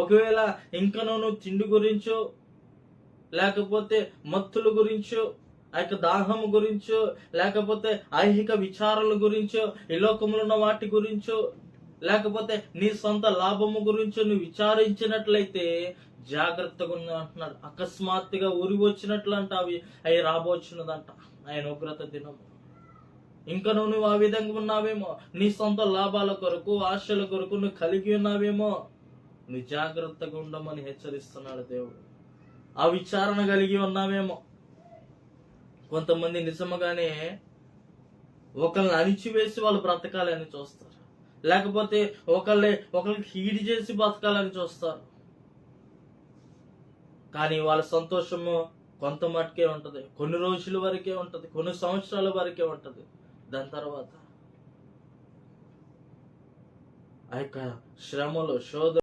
ఒకవేళ ఇంకనూ నువ్వు తిండి గురించో, లేకపోతే మత్తుల గురించో, ఆ యొక్క దాహము గురించో, లేకపోతే ఐహిక విచారాల గురించో, ఈ లోకంలో ఉన్న వాటి గురించో, లేకపోతే నీ సొంత లాభము గురించో నువ్వు విచారించినట్లయితే జాగ్రత్తగా ఉన్న అంటున్నాడు. అకస్మాత్తుగా ఉరి వచ్చినట్లు అంట అవి రాబోచున్నదంట ఆయన ఉగ్రత దినము. ఇంకా నువ్వు ఆ విధంగా ఉన్నావేమో, నీ సొంత లాభాల కొరకు, ఆశల కొరకు నువ్వు కలిగి ఉన్నావేమో, నువ్వు జాగ్రత్తగా ఉండమని హెచ్చరిస్తున్నాడు దేవుడు. ఆ విచారణ కలిగి ఉన్నావేమో. కొంతమంది నిజముగానే ఒకళ్ళని అణిచివేసి వాళ్ళు బ్రతకాలని చూస్తారు, లేకపోతే ఒకళ్ళకి హీడి చేసి బ్రతకాలని చూస్తారు. కానీ వాళ్ళ సంతోషము కొంత మటుకే ఉంటది, కొన్ని రోజుల వరకే ఉంటది, కొన్ని సంవత్సరాల వరకే ఉంటది. దాని తర్వాత ఆ యొక్క శ్రమలు, శోధ